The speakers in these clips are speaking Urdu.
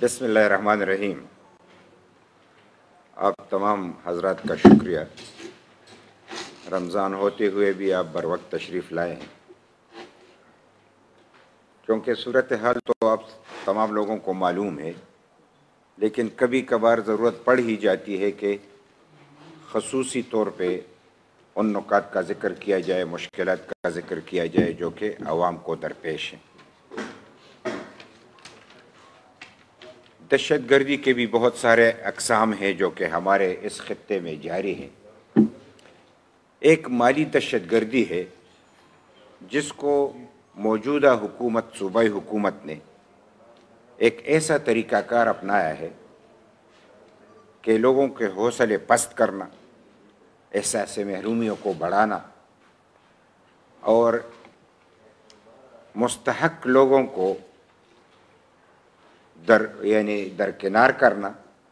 بسم اللہ الرحمن الرحیم۔ آپ تمام حضرات کا شکریہ، رمضان ہوتے ہوئے بھی آپ بر وقت تشریف لائے ہیں، کیونکہ صورتحال تو آپ تمام لوگوں کو معلوم ہے، لیکن کبھی کبھار ضرورت پڑ ہی جاتی ہے کہ خصوصی طور پہ ان نکات کا ذکر کیا جائے، مشکلات کا ذکر کیا جائے جو کہ عوام کو درپیش ہیں۔ دہشت گردی کے بھی بہت سارے اقسام ہیں جو کہ ہمارے اس خطے میں جاری ہیں۔ ایک مالی دہشت گردی ہے جس کو موجودہ حکومت، صوبائی حکومت نے ایک ایسا طریقہ کار اپنایا ہے کہ لوگوں کے حوصلے پست کرنا، احساس محرومیوں کو بڑھانا اور مستحق لوگوں کو درکنار کرنا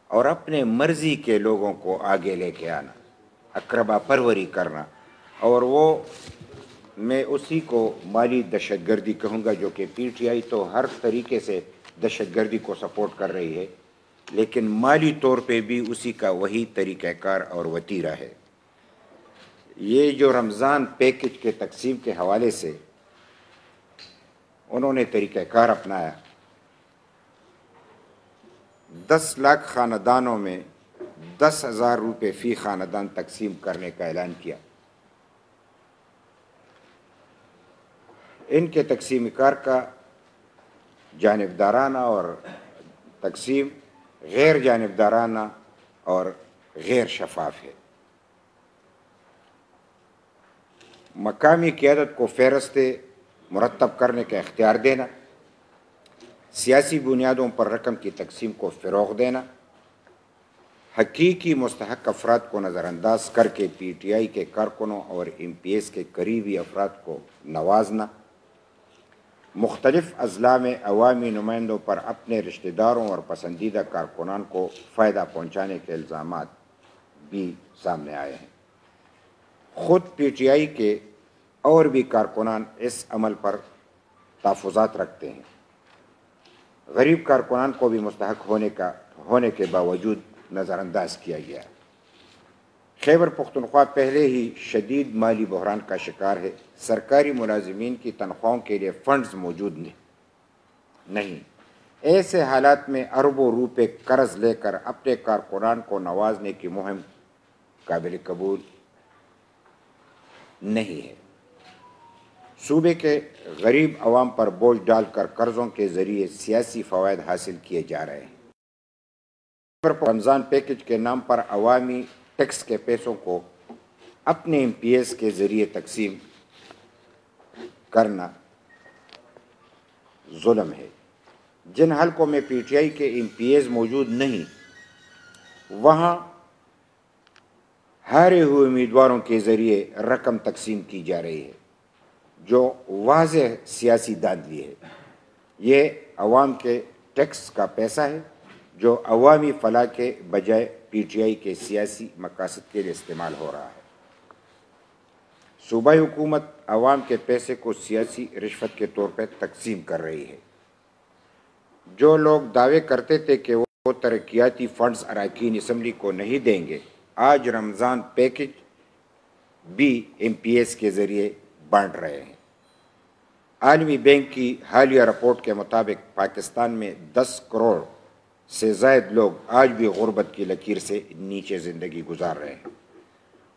اور اپنے مرضی کے لوگوں کو آگے لے کے آنا، اقربا پروری کرنا، اور وہ میں اسی کو مالی دہشت گردی کہوں گا، جو کہ پی ٹی آئی تو ہر طریقے سے دہشت گردی کو سپورٹ کر رہی ہے، لیکن مالی طور پہ بھی اسی کا وہی طریقہ کار اور وتیرہ ہے۔ یہ جو رمضان پیکج کے تقسیم کے حوالے سے انہوں نے طریقہ کار اپنایا، 10 لاکھ خاندانوں میں 10,000 روپے فی خاندان تقسیم کرنے کا اعلان کیا۔ ان کے تقسیم کار کا جانبدارانہ اور تقسیم غیر جانبدارانہ اور غیر شفاف ہے۔ مقامی قیادت کو فہرستیں مرتب کرنے کا اختیار دینا، سیاسی بنیادوں پر رقم کی تقسیم کو فروغ دینا، حقیقی مستحق افراد کو نظر انداز کر کے پی ٹی آئی کے کارکنوں اور ایم پی ایس کے قریبی افراد کو نوازنا، مختلف اضلاع میں عوامی نمائندوں پر اپنے رشتہ داروں اور پسندیدہ کارکنان کو فائدہ پہنچانے کے الزامات بھی سامنے آئے ہیں۔ خود پی ٹی آئی کے اور بھی کارکنان اس عمل پر تحفظات رکھتے ہیں۔ غریب کارکنان کو بھی مستحق ہونے کے باوجود نظر انداز کیا گیا۔ خیبر پختونخوا پہلے ہی شدید مالی بحران کا شکار ہے۔ سرکاری ملازمین کی تنخواہوں کے لیے فنڈز موجود نہیں۔ ایسے حالات میں اربوں روپے قرض لے کر اپنے کارکنان کو نوازنے کی مہم قابل قبول نہیں ہے۔ صوبے کے غریب عوام پر بوجھ ڈال کر قرضوں کے ذریعے سیاسی فوائد حاصل کیے جا رہے ہیں۔ رمضان پیکج کے نام پر عوامی ٹیکس کے پیسوں کو اپنے ایم پی ایس کے ذریعے تقسیم کرنا ظلم ہے۔ جن حلقوں میں پی ٹی آئی کے ایم پی ایس موجود نہیں، وہاں ہارے ہوئے امیدواروں کے ذریعے رقم تقسیم کی جا رہی ہے، جو واضح سیاسی دھاندلی ہے۔ یہ عوام کے ٹیکس کا پیسہ ہے جو عوامی فلاح کے بجائے پی ٹی آئی کے سیاسی مقاصد کے لیے استعمال ہو رہا ہے۔ صوبائی حکومت عوام کے پیسے کو سیاسی رشوت کے طور پر تقسیم کر رہی ہے۔ جو لوگ دعوے کرتے تھے کہ وہ ترقیاتی فنڈز اراکین اسمبلی کو نہیں دیں گے، آج رمضان پیکج بھی ایم پی ایس کے ذریعے بانٹ رہے ہیں۔ عالمی بینک کی حالیہ رپورٹ کے مطابق پاکستان میں 10 کروڑ سے زائد لوگ آج بھی غربت کی لکیر سے نیچے زندگی گزار رہے ہیں۔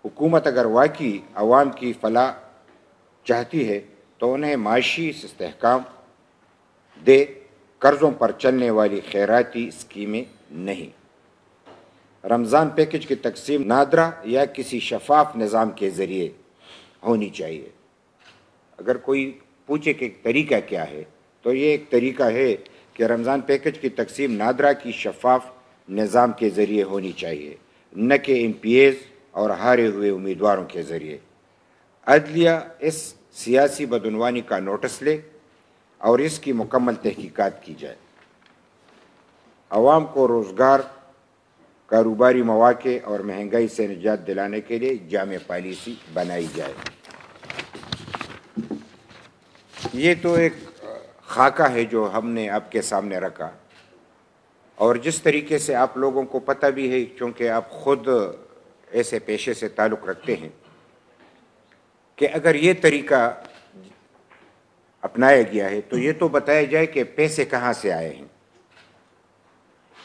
حکومت اگر واقعی عوام کی فلاح چاہتی ہے تو انہیں معاشی استحکام دے، قرضوں پر چلنے والی خیراتی اسکیمیں نہیں۔ رمضان پیکج کی تقسیم نادرہ یا کسی شفاف نظام کے ذریعے ہونی چاہیے۔ اگر کوئی پوچھے کہ طریقہ کیا ہے تو یہ ایک طریقہ ہے کہ رمضان پیکج کی تقسیم نادرہ کی شفاف نظام کے ذریعے ہونی چاہیے، نہ کہ ایم پی ایز اور ہارے ہوئے امیدواروں کے ذریعے۔ عدلیہ اس سیاسی بدعنوانی کا نوٹس لے اور اس کی مکمل تحقیقات کی جائے۔ عوام کو روزگار، کاروباری مواقع اور مہنگائی سے نجات دلانے کے لیے جامع پالیسی بنائی جائے۔ یہ تو ایک خاکہ ہے جو ہم نے آپ کے سامنے رکھا۔ اور جس طریقے سے آپ لوگوں کو پتہ بھی ہے چونکہ آپ خود ایسے پیشے سے تعلق رکھتے ہیں کہ اگر یہ طریقہ اپنایا گیا ہے تو یہ تو بتایا جائے کہ پیسے کہاں سے آئے ہیں.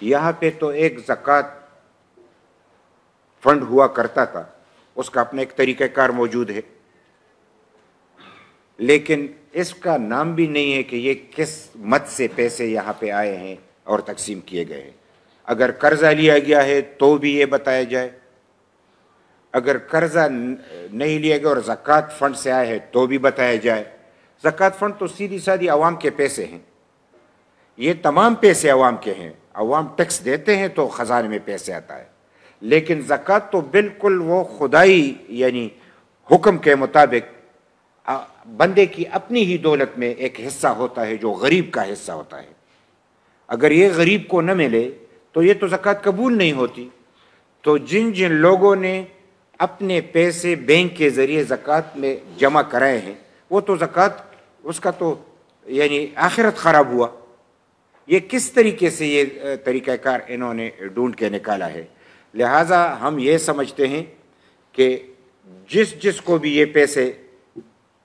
یہاں پہ تو ایک زکوٰۃ فنڈ ہوا کرتا تھا، اس کا اپنا ایک طریقہ کار موجود ہے، لیکن اس کا نام بھی نہیں ہے کہ یہ کس مد سے پیسے یہاں پہ آئے ہیں اور تقسیم کیے گئے ہیں. اگر قرضہ لیا گیا ہے تو بھی یہ بتایا جائے، اگر قرضہ نہیں لیا گیا اور زکوٰۃ فنڈ سے آئے ہے تو بھی بتایا جائے. زکوٰۃ فنڈ تو سیدھی سادھی عوام کے پیسے ہیں، یہ تمام پیسے عوام کے ہیں، عوام ٹیکس دیتے ہیں تو خزانے میں پیسے آتا ہے. لیکن زکوٰۃ تو بالکل وہ خدائی یعنی حکم کے مطابق بندے کی اپنی ہی دولت میں ایک حصہ ہوتا ہے جو غریب کا حصہ ہوتا ہے. اگر یہ غریب کو نہ ملے تو یہ تو زکوٰۃ قبول نہیں ہوتی. تو جن جن لوگوں نے اپنے پیسے بینک کے ذریعے زکوٰۃ میں جمع کرائے ہیں وہ تو زکوٰۃ اس کا تو یعنی آخرت خراب ہوا. یہ کس طریقے سے یہ طریقہ کار انہوں نے ڈھونڈ کے نکالا ہے. لہٰذا ہم یہ سمجھتے ہیں کہ جس کو بھی یہ پیسے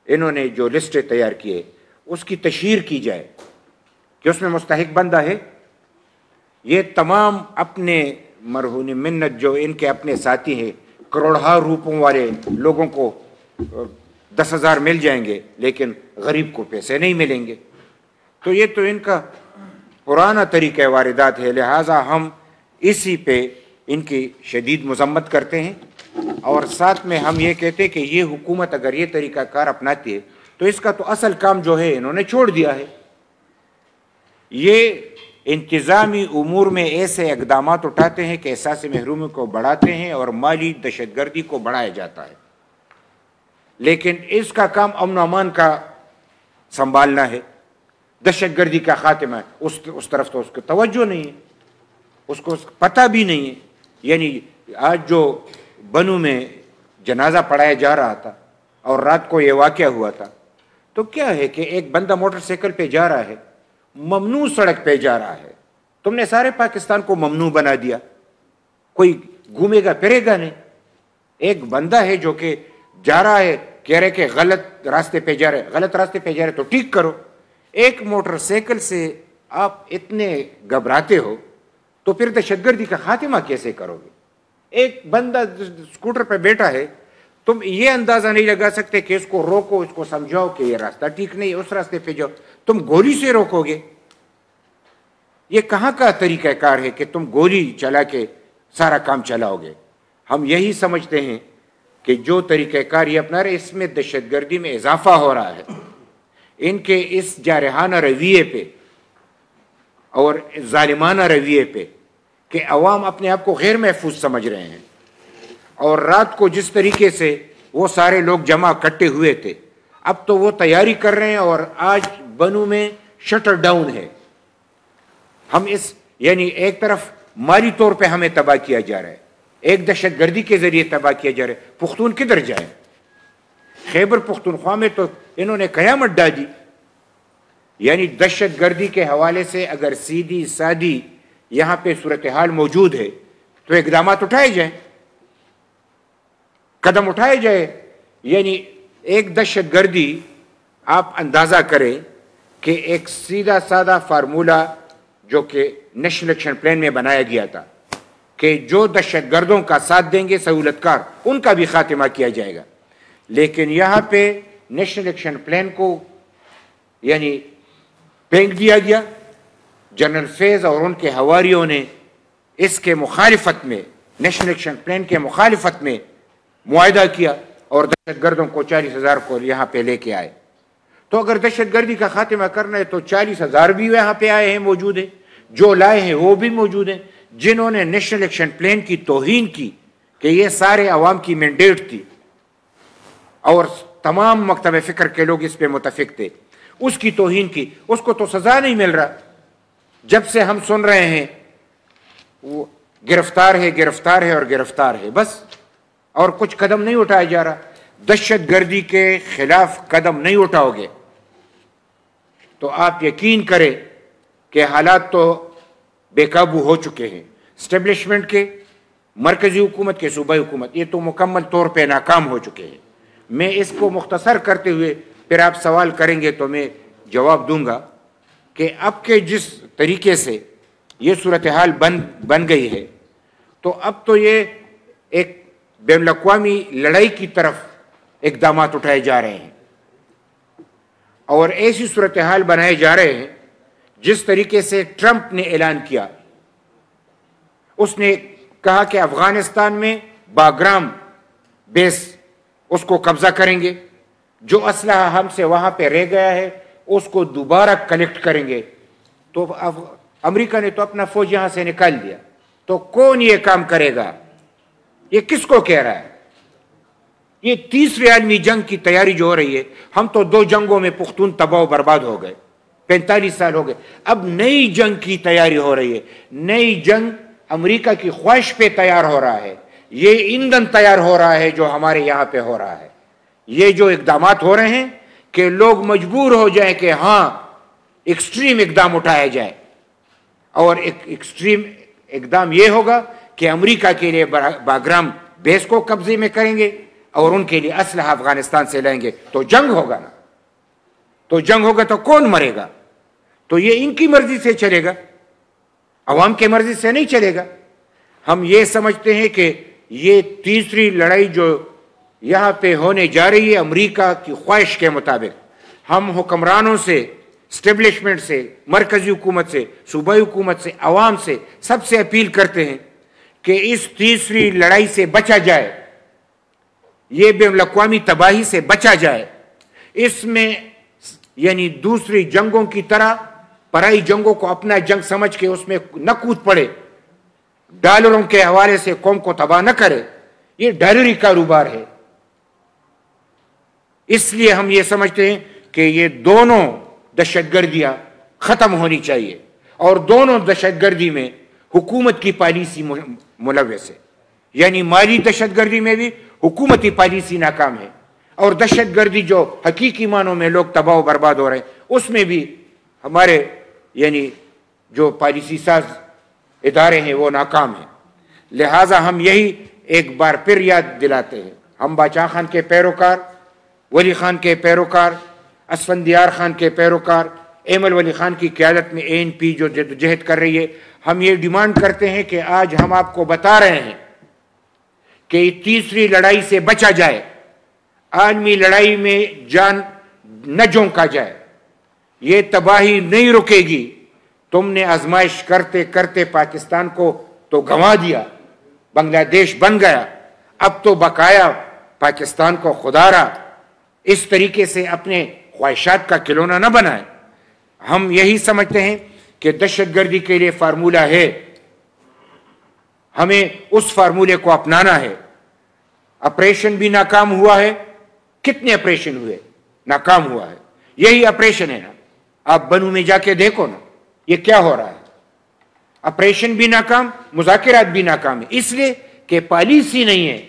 انہوں نے جو لسٹیں تیار کیے اس کی تشہیر کی جائے کہ اس میں مستحق بندہ ہے. یہ تمام اپنے مرہون منت جو ان کے اپنے ساتھی ہیں کروڑہا روپوں والے لوگوں کو 10,000 مل جائیں گے لیکن غریب کو پیسے نہیں ملیں گے. تو یہ تو ان کا پرانا طریقہ واردات ہے. لہٰذا ہم اسی پہ ان کی شدید مذمت کرتے ہیں اور ساتھ میں ہم یہ کہتے ہیں کہ یہ حکومت اگر یہ طریقہ کار اپناتی ہے تو اس کا تو اصل کام جو ہے انہوں نے چھوڑ دیا ہے. یہ انتظامی امور میں ایسے اقدامات اٹھاتے ہیں کہ احساس محرومی کو بڑھاتے ہیں اور مالی دہشت گردی کو بڑھایا جاتا ہے. لیکن اس کا کام امن و امان کا سنبھالنا ہے، دہشت گردی کا خاتمہ ہے. اس طرف تو اس کو توجہ نہیں ہے، اس کو پتہ بھی نہیں ہے. یعنی آج جو بنو میں جنازہ پڑھایا جا رہا تھا اور رات کو یہ واقعہ ہوا تھا تو کیا ہے کہ ایک بندہ موٹر سائیکل پہ جا رہا ہے، ممنوع سڑک پہ جا رہا ہے. تم نے سارے پاکستان کو ممنوع بنا دیا، کوئی گھومے گا پھرے گا نہیں. ایک بندہ ہے جو کہ جا رہا ہے، کہہ رہے کہ غلط راستے پہ جا رہے، غلط راستے پہ جا رہے تو ٹھیک کرو. ایک موٹر سائیکل سے آپ اتنے گھبراتے ہو تو پھر دہشت گردی کا خاتمہ کیسے کرو گے؟ ایک بندہ اسکوٹر پہ بیٹھا ہے، تم یہ اندازہ نہیں لگا سکتے کہ اس کو روکو، اس کو سمجھاؤ کہ یہ راستہ ٹھیک نہیں ہے، اس راستے پہ جاؤ. تم گولی سے روکو گے؟ یہ کہاں کا طریقہ کار ہے کہ تم گولی چلا کے سارا کام چلاؤ گے؟ ہم یہی سمجھتے ہیں کہ جو طریقہ کار یہ اپنا رہے اس میں دہشت گردی میں اضافہ ہو رہا ہے. ان کے اس جارحانہ رویے پہ اور ظالمانہ رویے پہ کہ عوام اپنے آپ کو غیر محفوظ سمجھ رہے ہیں. اور رات کو جس طریقے سے وہ سارے لوگ جمع اکٹھے ہوئے تھے اب تو وہ تیاری کر رہے ہیں اور آج بنو میں شٹر ڈاؤن ہے. ہم اس یعنی ایک طرف مالی طور پہ ہمیں تباہ کیا جا رہا ہے، ایک دہشت گردی کے ذریعے تباہ کیا جا رہا ہے. پختون کدھر جائیں؟ خیبر پختونخوا میں تو انہوں نے قیامت ڈال دی. یعنی دہشت گردی کے حوالے سے اگر سیدھی سادھی یہاں پہ صورتحال موجود ہے تو اقدامات اٹھائے جائیں، قدم اٹھائے جائے. یعنی ایک دہشت گردی آپ اندازہ کریں کہ ایک سیدھا سادہ فارمولہ جو کہ نیشنل ایکشن پلان میں بنایا گیا تھا کہ جو دہشت گردوں کا ساتھ دیں گے سہولت کار ان کا بھی خاتمہ کیا جائے گا. لیکن یہاں پہ نیشنل ایکشن پلان کو یعنی پھینک دیا گیا. جنرل فیض اور ان کے حواریوں نے اس کے مخالفت میں نیشنل ایکشن پلان کے مخالفت میں معاہدہ کیا اور دہشت گردوں کو 40,000 کو یہاں پہ لے کے آئے. تو اگر دہشت گردی کا خاتمہ کرنا ہے تو 40,000 بھی یہاں پہ آئے ہیں، موجود ہیں، جو لائے ہیں وہ بھی موجود ہیں. جنہوں نے نیشنل ایکشن پلان کی توہین کی کہ یہ سارے عوام کی مینڈیٹ تھی اور تمام مکتب فکر کے لوگ اس پہ متفق تھے، اس کی توہین کی، اس کو تو سزا نہیں مل رہا. جب سے ہم سن رہے ہیں وہ گرفتار ہے گرفتار ہے اور گرفتار ہے بس، اور کچھ قدم نہیں اٹھایا جا رہا. دہشت گردی کے خلاف قدم نہیں اٹھاؤ گے تو آپ یقین کریں کہ حالات تو بے قابو ہو چکے ہیں، اسٹیبلشمنٹ کے، مرکزی حکومت کے، صوبائی حکومت، یہ تو مکمل طور پہ ناکام ہو چکے ہیں۔ میں اس کو مختصر کرتے ہوئے پھر آپ سوال کریں گے تو میں جواب دوں گا کہ اب کے جس طریقے سے یہ صورتحال بن گئی ہے، تو اب تو یہ ایک بین الاقوامی لڑائی کی طرف اقدامات اٹھائے جا رہے ہیں اور ایسی صورتحال بنائے جا رہے ہیں جس طریقے سے ٹرمپ نے اعلان کیا۔ اس نے کہا کہ افغانستان میں باگرام بیس اس کو قبضہ کریں گے، جو اسلحہ ہم سے وہاں پہ رہ گیا ہے اس کو دوبارہ کلیکٹ کریں گے۔ تو امریکہ نے تو اپنا فوج یہاں سے نکال دیا، تو کون یہ کام کرے گا؟ یہ کس کو کہہ رہا ہے؟ یہ تیسری عالمی جنگ کی تیاری جو ہو رہی ہے، ہم تو 2 جنگوں میں پختون تباہ و برباد ہو گئے، 45 سال ہو گئے، اب نئی جنگ کی تیاری ہو رہی ہے۔ نئی جنگ امریکہ کی خواہش پہ تیار ہو رہا ہے، یہ ایندھن تیار ہو رہا ہے جو ہمارے یہاں پہ ہو رہا ہے۔ یہ جو اقدامات ہو رہے ہیں کہ لوگ مجبور ہو جائیں کہ ہاں ایکسٹریم اقدام اٹھایا جائے، اور ایک ایکسٹریم اقدام یہ ہوگا کہ امریکہ کے لیے باگرام بیس کو قبضے میں کریں گے اور ان کے لیے اسلحہ افغانستان سے لائیں گے، تو جنگ ہوگا نا۔ تو جنگ ہوگا تو کون مرے گا؟ تو یہ ان کی مرضی سے چلے گا، عوام کی مرضی سے نہیں چلے گا۔ ہم یہ سمجھتے ہیں کہ یہ تیسری لڑائی جو یہاں پہ ہونے جا رہی ہے امریکہ کی خواہش کے مطابق، ہم حکمرانوں سے، اسٹیبلشمنٹ سے، مرکزی حکومت سے، صوبائی حکومت سے، عوام سے، سب سے اپیل کرتے ہیں کہ اس تیسری لڑائی سے بچا جائے، یہ بین الاقوامی تباہی سے بچا جائے۔ اس میں یعنی دوسری جنگوں کی طرح پرائی جنگوں کو اپنا جنگ سمجھ کے اس میں نہ کود پڑے، ڈالروں کے حوالے سے قوم کو تباہ نہ کرے، یہ ڈالری کاروبار ہے۔ اس لیے ہم یہ سمجھتے ہیں کہ یہ دونوں دہشت گردیاں ختم ہونی چاہیے، اور دونوں دہشت گردی میں حکومت کی پالیسی ملوث ہے، یعنی مالی دہشت گردی میں بھی حکومتی پالیسی ناکام ہے، اور دہشت گردی جو حقیقی معنوں میں لوگ تباہ و برباد ہو رہے ہیں اس میں بھی ہمارے یعنی جو پالیسی ساز ادارے ہیں وہ ناکام ہیں۔ لہٰذا ہم یہی ایک بار پھر یاد دلاتے ہیں، ہم باچا خان کے پیروکار، ولی خان کے پیروکار، اسفندیار خان کے پیروکار، ایمل ولی خان کی قیادت میں ANP جو جدوجہد کر رہی ہے، ہم یہ ڈیمانڈ کرتے ہیں کہ آج ہم آپ کو بتا رہے ہیں کہ تیسری لڑائی سے بچا جائے، عالمی لڑائی میں جان نہ جھونکا جائے، یہ تباہی نہیں رکے گی۔ تم نے آزمائش کرتے کرتے پاکستان کو تو گنوا دیا، بنگلہ دیش بن گیا، اب تو بقایا پاکستان کو خدا را اس طریقے سے اپنے خواہشات کا کھلونا نہ بنائے۔ ہم یہی سمجھتے ہیں کہ دہشت گردی کے لیے فارمولہ ہے، ہمیں اس فارمولے کو اپنانا ہے۔ آپریشن بھی ناکام ہوا ہے، کتنے آپریشن ہوئے؟ ناکام ہوا ہے، یہی آپریشن ہے نا۔ آپ بنو میں جا کے دیکھو نا یہ کیا ہو رہا ہے، آپریشن بھی ناکام، مذاکرات بھی ناکام ہے، اس لیے کہ پالیسی نہیں ہے،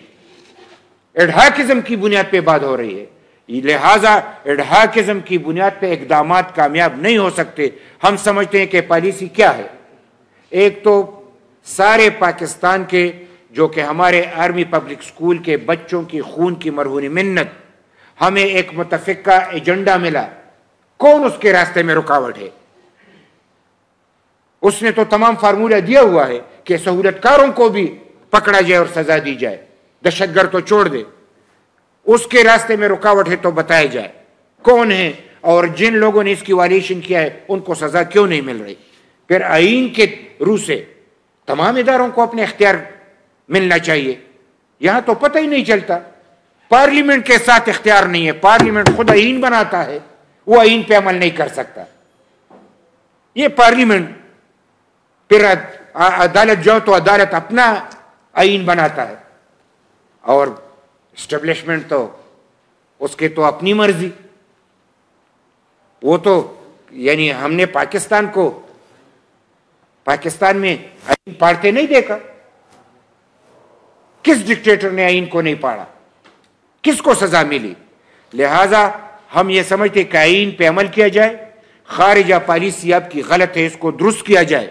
ایڈہاکزم کی بنیاد پہ بات ہو رہی ہے۔ لہٰذا ایڈہاکزم کی بنیاد پہ اقدامات کامیاب نہیں ہو سکتے۔ ہم سمجھتے ہیں کہ پالیسی کیا ہے؟ ایک تو سارے پاکستان کے جو کہ ہمارے آرمی پبلک سکول کے بچوں کی خون کی مرہون منت، ہمیں ایک متفقہ ایجنڈا ملا، کون اس کے راستے میں رکاوٹ ہے؟ اس نے تو تمام فارمولہ دیا ہوا ہے کہ سہولت کاروں کو بھی پکڑا جائے اور سزا دی جائے، دہشت گرد تو چھوڑ دے۔ اس کے راستے میں رکاوٹ ہے تو بتایا جائے کون ہے، اور جن لوگوں نے اس کی وائلیشن کیا ہے ان کو سزا کیوں نہیں مل رہی۔ پھر آئین کے روح سے تمام اداروں کو اپنے اختیار ملنا چاہیے، یہاں تو پتہ ہی نہیں چلتا۔ پارلیمنٹ کے ساتھ اختیار نہیں ہے، پارلیمنٹ خود آئین بناتا ہے، وہ آئین پہ عمل نہیں کر سکتا۔ یہ پارلیمنٹ پھر عدالت جاؤ تو عدالت اپنا آئین بناتا ہے، اور اسٹیبلشمنٹ تو اس کے تو اپنی مرضی۔ وہ تو یعنی ہم نے پاکستان میں آئین پاڑتے نہیں دیکھا، کس ڈکٹیٹر نے آئین کو نہیں پاڑا، کس کو سزا ملی؟ لہٰذا ہم یہ سمجھتے کہ آئین پہ عمل کیا جائے، خارجہ پالیسی آپ کی غلط ہے اس کو درست کیا جائے،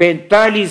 45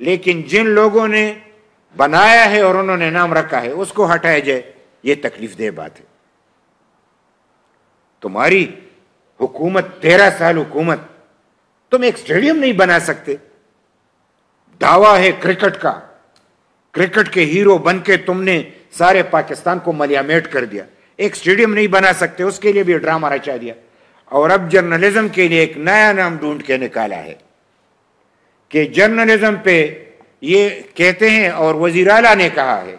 لیکن جن لوگوں نے بنایا ہے اور انہوں نے نام رکھا ہے اس کو ہٹایا جائے، یہ تکلیف دہ بات ہے۔ تمہاری حکومت 13 سال حکومت، تم ایک سٹیڈیم نہیں بنا سکتے۔ دعویٰ ہے کرکٹ کا، کرکٹ کے ہیرو بن کے تم نے سارے پاکستان کو ملیامیٹ کر دیا، ایک سٹیڈیم نہیں بنا سکتے، اس کے لیے بھی ڈرامہ رچا دیا۔ اور اب جرنلزم کے لیے ایک نیا نام ڈھونڈ کے نکالا ہے کہ جرنلزم پہ یہ کہتے ہیں، اور وزیر اعلیٰ نے کہا ہے،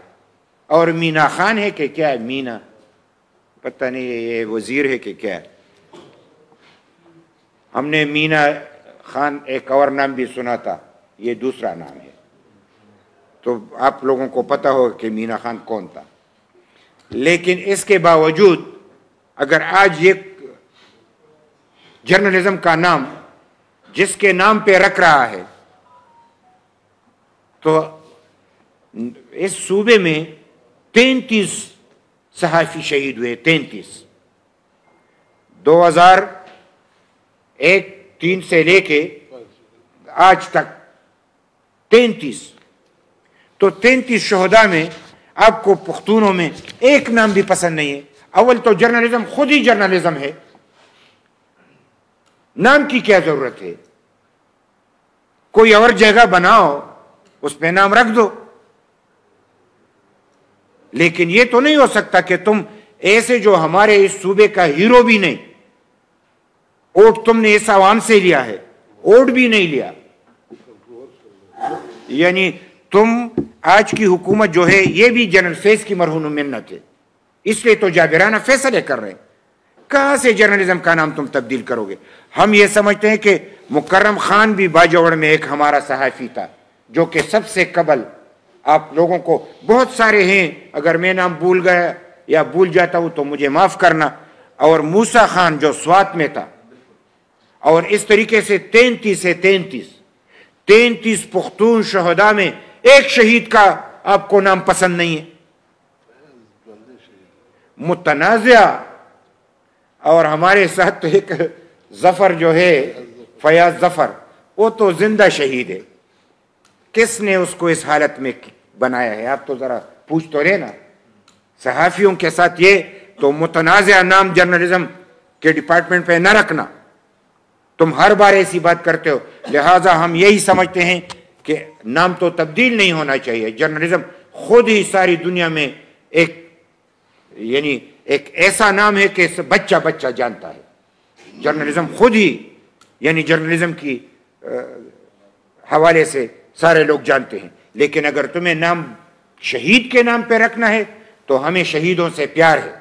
اور مینا خان ہے کہ کیا ہے، مینا پتہ نہیں یہ وزیر ہے کہ کیا ہے، ہم نے مینا خان ایک اور نام بھی سنا تھا، یہ دوسرا نام ہے، تو آپ لوگوں کو پتہ ہو کہ مینا خان کون تھا۔ لیکن اس کے باوجود اگر آج یہ جرنلزم کا نام جس کے نام پہ رکھ رہا ہے، تو اس صوبے میں 33 صحافی شہید ہوئے، 33، 2001-3 سے لے کے آج تک 33، تو 33 شہداء میں آپ کو پختونوں میں ایک نام بھی پسند نہیں ہے۔ اول تو جرنلزم خود ہی جرنلزم ہے، نام کی کیا ضرورت ہے؟ کوئی اور جگہ بناؤ، اس پہ نام رکھ دو۔ لیکن یہ تو نہیں ہو سکتا کہ تم ایسے جو ہمارے اس صوبے کا ہیرو بھی نہیں، ووٹ تم نے اس عوام سے لیا ہے، ووٹ بھی نہیں لیا، یعنی تم آج کی حکومت جو ہے یہ بھی جنرل فیض کی مرہون منت ہے، اس لیے تو جابرانہ فیصلے کر رہے ہیں۔ کہاں سے جرنلزم کا نام تم تبدیل کرو گے؟ ہم یہ سمجھتے ہیں کہ مکرم خان بھی باجوڑ میں ایک ہمارا صحافی تھا جو کہ سب سے قبل، آپ لوگوں کو بہت سارے ہیں، اگر میں نام بھول گیا یا بھول جاتا ہوں تو مجھے معاف کرنا، اور موسیٰ خان جو سوات میں تھا، اور اس طریقے سے 33 پختون شہداء میں ایک شہید کا آپ کو نام پسند نہیں ہے۔ متنازع، اور ہمارے ساتھ ایک ظفر جو ہے، فیاض ظفر، وہ تو زندہ شہید ہے، کس نے اس کو اس حالت میں بنایا ہے؟ آپ تو ذرا پوچھ تو رہے نا صحافیوں کے ساتھ۔ یہ تو متنازع نام جرنلزم کے ڈپارٹمنٹ پہ نہ رکھنا، تم ہر بار ایسی بات کرتے ہو، لہٰذا ہم یہی سمجھتے ہیں کہ نام تو تبدیل نہیں ہونا چاہیے۔ جرنلزم خود ہی ساری دنیا میں یعنی ایک ایسا نام ہے کہ بچہ بچہ جانتا ہے، جرنلزم خود ہی، یعنی جرنلزم کی حوالے سے سارے لوگ جانتے ہیں۔ لیکن اگر تمہیں نام شہید کے نام پہ رکھنا ہے تو ہمیں شہیدوں سے پیار ہے،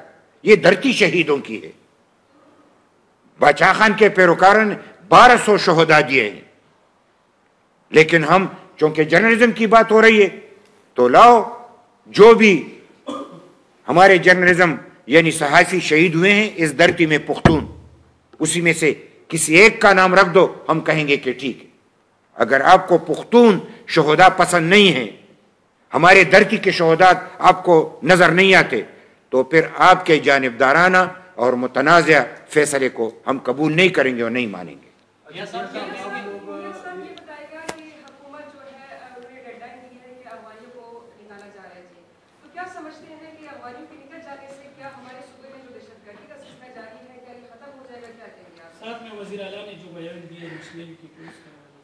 یہ دھرتی شہیدوں کی ہے۔ باچا خان کے پیروکاروں نے 1200 شہداء دیے ہیں، لیکن ہم چونکہ جرنلزم کی بات ہو رہی ہے تو لاؤ جو بھی ہمارے جرنلزم یعنی صحافی شہید ہوئے ہیں اس دھرتی میں پختون، اسی میں سے کسی ایک کا نام رکھ دو، ہم کہیں گے کہ ٹھیک ہے۔ اگر آپ کو پختون شہداء پسند نہیں ہیں، ہمارے دھرتی کے شہداء آپ کو نظر نہیں آتے، تو پھر آپ کے جانبدارانہ اور متنازع فیصلے کو ہم قبول نہیں کریں گے اور نہیں مانیں گے۔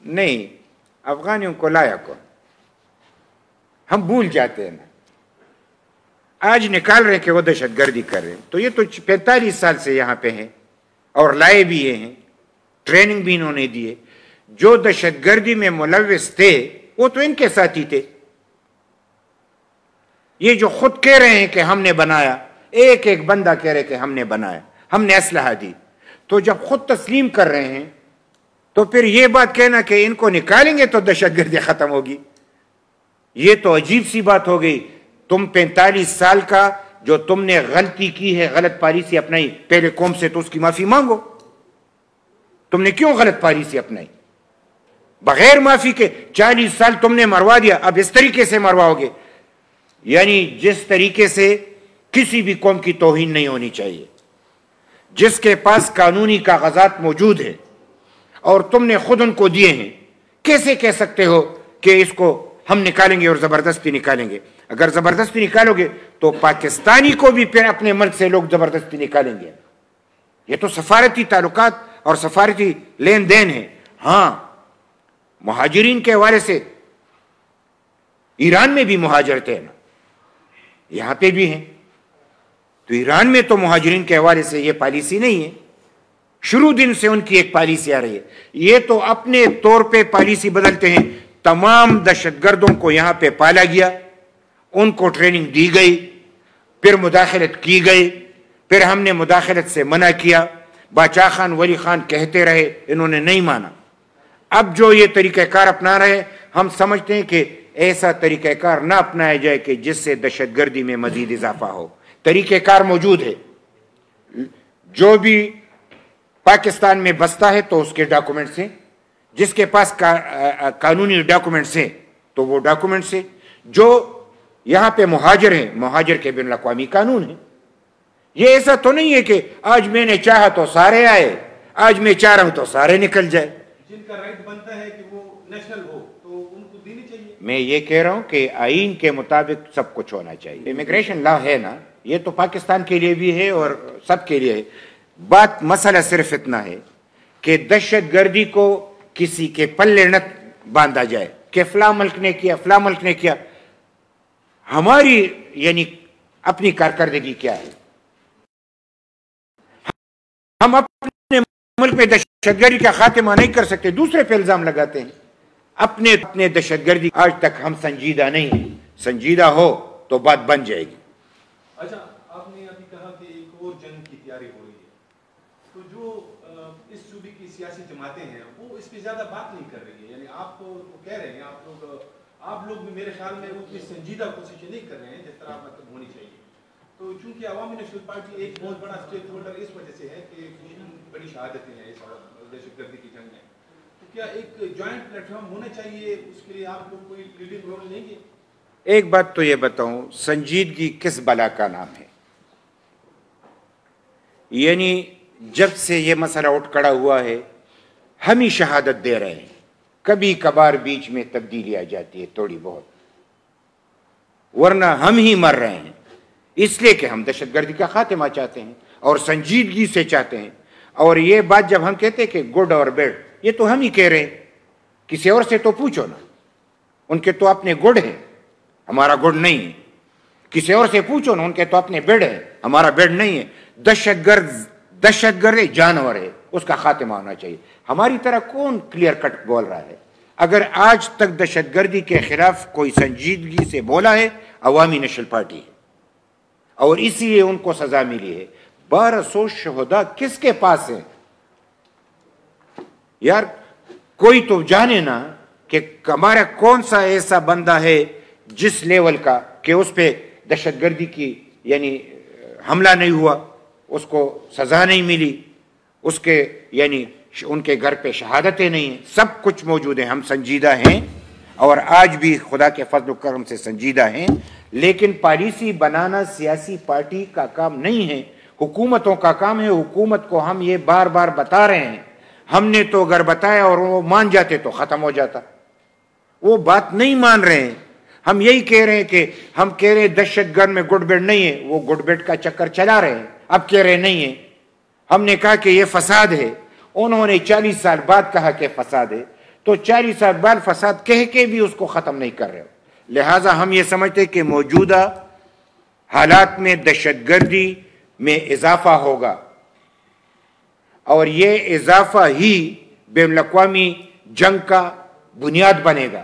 نہیں، افغانیوں کو لایا کون؟ ہم بھول جاتے ہیں نا، آج نکال رہے کہ وہ دہشت گردی کر رہے ہیں، تو یہ تو 45 سال سے یہاں پہ ہیں اور لائے بھی یہ ہیں، ٹریننگ بھی انہوں نے دیے۔ جو دہشت گردی میں ملوث تھے وہ تو ان کے ساتھی تھے۔ یہ جو خود کہہ رہے ہیں کہ ہم نے بنایا، ایک ایک بندہ کہہ رہے کہ ہم نے بنایا، ہم نے اسلحہ دی، تو جب خود تسلیم کر رہے ہیں تو پھر یہ بات کہنا کہ ان کو نکالیں گے تو دہشت گردی ختم ہوگی، یہ تو عجیب سی بات ہو گئی۔ تم 45 سال کا جو تم نے غلطی کی ہے، غلط پالیسی اپنائی پہلے قوم سے، تو اس کی معافی مانگو۔ تم نے کیوں غلط پالیسی اپنائی؟ بغیر معافی کے 40 سال تم نے مروا دیا، اب اس طریقے سے مرواؤ گے؟ یعنی جس طریقے سے کسی بھی قوم کی توہین نہیں ہونی چاہیے، جس کے پاس قانونی کاغذات موجود ہیں اور تم نے خود ان کو دیے ہیں، کیسے کہہ سکتے ہو کہ اس کو ہم نکالیں گے اور زبردستی نکالیں گے. اگر زبردستی نکالو گے تو پاکستانی کو بھی پھر اپنے ملک سے لوگ زبردستی نکالیں گے. یہ تو سفارتی تعلقات اور سفارتی لین دین ہے. ہاں مہاجرین کے حوالے سے ایران میں بھی مہاجرت ہے نا, یہاں پہ بھی ہیں. تو ایران میں تو مہاجرین کے حوالے سے یہ پالیسی نہیں ہے, شروع دن سے ان کی ایک پالیسی آ رہی ہے. یہ تو اپنے طور پہ پالیسی بدلتے ہیں. تمام دہشت گردوں کو یہاں پہ پالا گیا, ان کو ٹریننگ دی گئی, پھر مداخلت کی گئی, پھر ہم نے مداخلت سے منع کیا. باچا خان ولی خان کہتے رہے, انہوں نے نہیں مانا. اب جو یہ طریقہ کار اپنا رہے, ہم سمجھتے ہیں کہ ایسا طریقہ کار نہ اپنایا جائے کہ جس سے دہشت گردی میں مزید اضافہ ہو. طریقہ کار موجود ہے, جو بھی پاکستان میں بستا ہے تو اس کے ڈاکومنٹس ہیں, جس کے پاس قانونی ڈاکومنٹس ہیں تو وہ ڈاکومنٹس ہیں. جو یہاں پہ مہاجر ہیں, مہاجر کے بین الاقوامی قانون ہیں. یہ ایسا تو نہیں ہے کہ آج میں نے چاہا تو سارے آئے, آج میں چاہ رہا ہوں تو سارے نکل جائے. جن کا رائٹ بنتا ہے کہ وہ نیشنل ہو تو ان کو دینی چاہیے. میں یہ کہہ رہا ہوں کہ آئین کے مطابق سب کچھ ہونا چاہیے. امیگریشن لا ہے نا, یہ تو پاکستان کے لیے بھی ہے اور سب کے لیے ہے. بات مسئلہ صرف اتنا ہے کہ دہشت گردی کو کسی کے پلے نہ باندھا جائے کہ فلاں ملک نے کیا, فلاں ملک نے کیا. ہماری یعنی اپنی کارکردگی کیا ہے؟ ہم اپنے ملک میں دہشت گردی کا خاتمہ نہیں کر سکتے, دوسرے پہ الزام لگاتے ہیں. اپنے دہشت گردی آج تک ہم سنجیدہ نہیں ہیں. سنجیدہ ہو تو بات بن جائے گی. اچھا, آپ نے ابھی کہا کہ ایک اور جنگ کی تیاری ہو رہی ہے, تو جو اس صوبے کی سیاسی جماعتیں ہیں وہ اس پہ زیادہ بات نہیں کر رہی ہے. یعنی آپ کہہ رہے ہیں, آپ لوگ بھی میرے خیال میں اتنی سنجیدہ کوششیں نہیں کر رہے ہیں جس طرح مطلب ہونی چاہیے. تو چونکہ عوامی نیشنل پارٹی ایک بہت بڑا اسٹیک ہولڈر اس وجہ سے ہے کہ بڑی شہادتیں ہیں اس دہشت گردی کی جنگ میں, تو کیا ایک جوائنٹ پلیٹ فارم ہونا چاہیے؟ اس کے لیے آپ لوگ کوئی لیڈنگ رول لیں گے؟ ایک بات تو یہ بتاؤں, سنجیدگی کس بلا کا نام ہے؟ یعنی جب سے یہ مسئلہ اٹھ کھڑا ہوا ہے ہم ہی شہادت دے رہے ہیں. کبھی کبھار بیچ میں تبدیلی آ جاتی ہے تھوڑی بہت, ورنہ ہم ہی مر رہے ہیں. اس لیے کہ ہم دہشت گردی کا خاتمہ چاہتے ہیں اور سنجیدگی سے چاہتے ہیں. اور یہ بات جب ہم کہتے ہیں کہ گڈ اور بیڈ, یہ تو ہم ہی کہہ رہے ہیں, کسی اور سے تو پوچھو نا. ان کے تو اپنے گڈ ہیں, ہمارا گڈ نہیں ہے. کسی اور سے پوچھو نا, ان کے تو اپنے بیڈ ہے, ہمارا بیڈ نہیں ہے. دہشت گرد جانور ہے, اس کا خاتمہ ہونا چاہیے. ہماری طرح کون کلیئر کٹ بول رہا ہے؟ اگر آج تک دہشت گردی کے خلاف کوئی سنجیدگی سے بولا ہے عوامی نیشنل پارٹی ہے, اور اسی لیے ان کو سزا ملی ہے. 1200 شہداء کس کے پاس ہیں یار؟ کوئی تو جانے نا کہ ہمارا کون سا ایسا بندہ ہے جس لیول کا کہ اس پہ دہشت گردی کی یعنی حملہ نہیں ہوا, اس کو سزا نہیں ملی, اس کے یعنی ان کے گھر پہ شہادتیں نہیں ہیں. سب کچھ موجود ہیں. ہم سنجیدہ ہیں اور آج بھی خدا کے فضل و کرم سے سنجیدہ ہیں, لیکن پالیسی بنانا سیاسی پارٹی کا کام نہیں ہے, حکومتوں کا کام ہے. حکومت کو ہم یہ بار بار بتا رہے ہیں. ہم نے تو اگر بتایا اور وہ مان جاتے تو ختم ہو جاتا. وہ بات نہیں مان رہے ہیں. ہم یہی کہہ رہے ہیں کہ ہم کہہ رہے ہیں دہشت گرد میں گڈ بیڈ نہیں ہے, وہ گڈ بیڈ کا چکر چلا رہے ہیں. اب کہہ رہے نہیں ہے. ہم نے کہا کہ یہ فساد ہے, انہوں نے 40 سال بعد کہا کہ فساد ہے, تو 40 سال بعد فساد کہہ کے بھی اس کو ختم نہیں کر رہے. لہٰذا ہم یہ سمجھتے ہیں کہ موجودہ حالات میں دہشت گردی میں اضافہ ہوگا, اور یہ اضافہ ہی بین الاقوامی جنگ کا بنیاد بنے گا.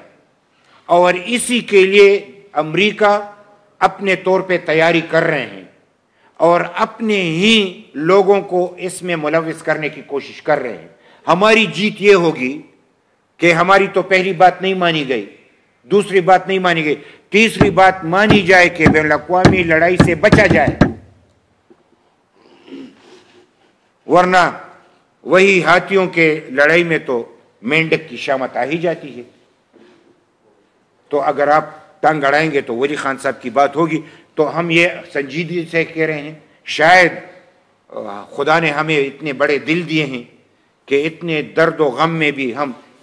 اور اسی کے لیے امریکہ اپنے طور پہ تیاری کر رہے ہیں اور اپنے ہی لوگوں کو اس میں ملوث کرنے کی کوشش کر رہے ہیں. ہماری جیت یہ ہوگی کہ ہماری تو پہلی بات نہیں مانی گئی, دوسری بات نہیں مانی گئی, تیسری بات مانی جائے کہ بین الاقوامی لڑائی سے بچا جائے. ورنہ وہی ہاتھیوں کے لڑائی میں تو مینڈک کی شامت آ ہی جاتی ہے. تو اگر آپ ٹانگ اڑائیں گے تو ولی خان صاحب کی بات ہوگی. تو ہم یہ سنجیدگی سے کہہ رہے ہیں, شاید خدا نے ہمیں اتنے بڑے دل دیے ہیں کہ اتنے درد و غم میں بھی ہم